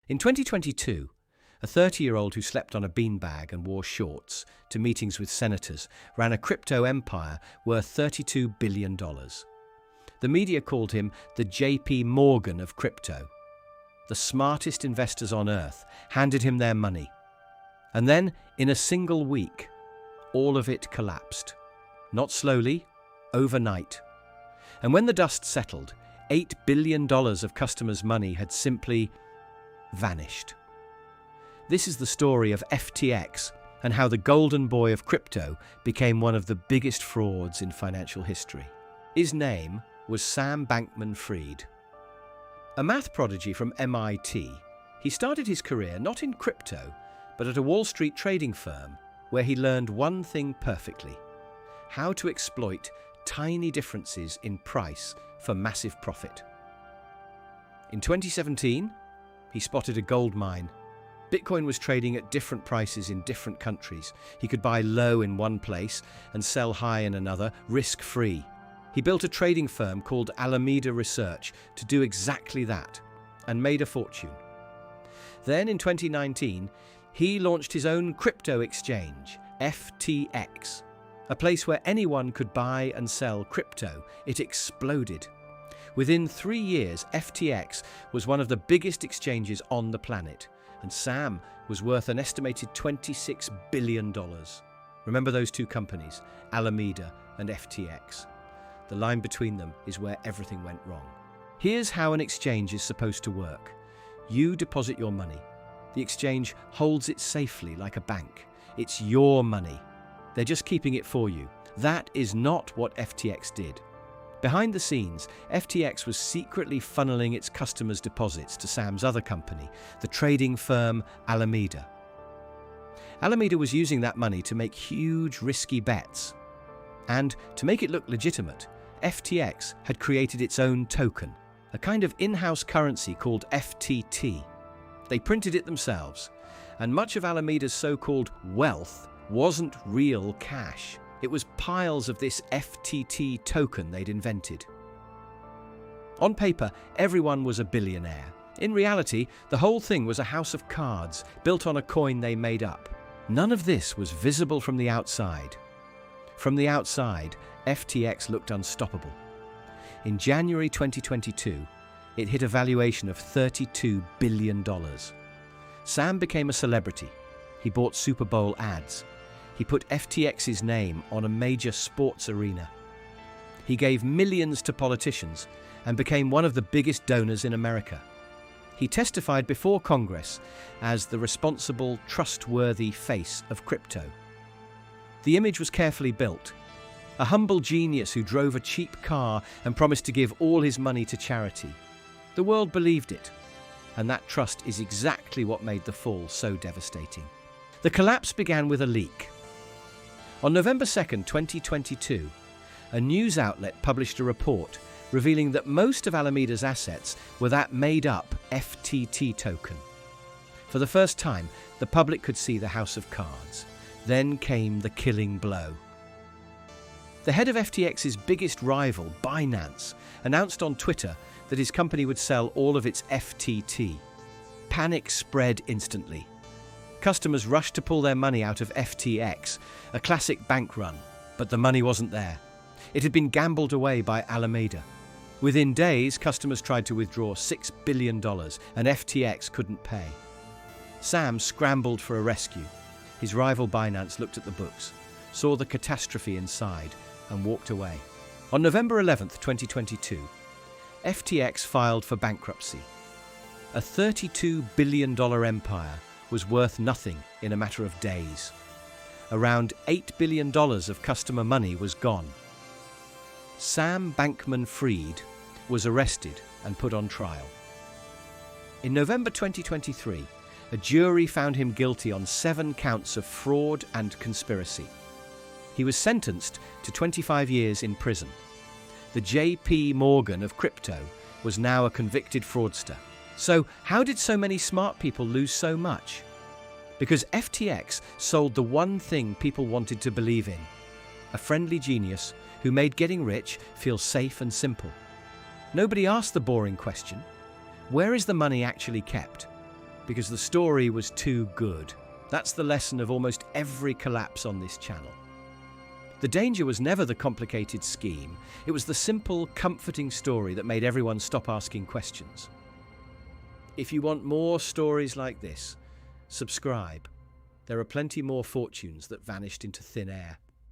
In 2022, a 30-year-old who slept on a beanbag and wore shorts to meetings with senators ran a crypto empire worth $32 billion. The media called him the JP Morgan of crypto. The smartest investors on earth handed him their money. And then, in a single week, all of it collapsed. Not slowly, overnight. And when the dust settled, $8 billion of customers' money had simply vanished. This is the story of FTX and how the golden boy of crypto became one of the biggest frauds in financial history. His name was Sam Bankman-Fried. A math prodigy from MIT, he started his career not in crypto, but at a Wall Street trading firm where he learned one thing perfectly: how to exploit tiny differences in price for massive profit. In 2017, he spotted a gold mine. Bitcoin was trading at different prices in different countries. He could buy low in one place and sell high in another, risk-free. He built a trading firm called Alameda Research to do exactly that, and made a fortune. Then in 2019, he launched his own crypto exchange, FTX, a place where anyone could buy and sell crypto. It exploded. Within 3 years, FTX was one of the biggest exchanges on the planet, and Sam was worth an estimated $26 billion. Remember those two companies, Alameda and FTX. The line between them is where everything went wrong. Here's how an exchange is supposed to work. You deposit your money. The exchange holds it safely like a bank. It's your money. They're just keeping it for you. That is not what FTX did. Behind the scenes, FTX was secretly funneling its customers' deposits to Sam's other company, the trading firm Alameda. Alameda was using that money to make huge, risky bets. And to make it look legitimate, FTX had created its own token, a kind of in-house currency called FTT. They printed it themselves, and much of Alameda's so-called wealth wasn't real cash. It was piles of this FTT token they'd invented. On paper, everyone was a billionaire. In reality, the whole thing was a house of cards built on a coin they made up. None of this was visible from the outside. From the outside, FTX looked unstoppable. In January 2022, it hit a valuation of $32 billion. Sam became a celebrity. He bought Super Bowl ads. He put FTX's name on a major sports arena. He gave millions to politicians and became one of the biggest donors in America. He testified before Congress as the responsible, trustworthy face of crypto. The image was carefully built. A humble genius who drove a cheap car and promised to give all his money to charity. The world believed it, and that trust is exactly what made the fall so devastating. The collapse began with a leak. On November 2nd, 2022, a news outlet published a report revealing that most of Alameda's assets were that made-up FTT token. For the first time, the public could see the house of cards. Then came the killing blow. The head of FTX's biggest rival, Binance, announced on Twitter that his company would sell all of its FTT. Panic spread instantly. Customers rushed to pull their money out of FTX, a classic bank run, but the money wasn't there. It had been gambled away by Alameda. Within days, customers tried to withdraw $6 billion, and FTX couldn't pay. Sam scrambled for a rescue. His rival Binance looked at the books, saw the catastrophe inside, and walked away. On November 11th, 2022, FTX filed for bankruptcy. A $32 billion empire was worth nothing in a matter of days. Around $8 billion of customer money was gone. Sam Bankman-Fried was arrested and put on trial. In November 2023, a jury found him guilty on 7 counts of fraud and conspiracy. He was sentenced to 25 years in prison. The JP Morgan of crypto was now a convicted fraudster. So how did so many smart people lose so much? Because FTX sold the one thing people wanted to believe in: a friendly genius who made getting rich feel safe and simple. Nobody asked the boring question: where is the money actually kept? because the story was too good. That's the lesson of almost every collapse on this channel. The danger was never the complicated scheme. It was the simple, comforting story that made everyone stop asking questions. If you want more stories like this, subscribe. There are plenty more fortunes that vanished into thin air.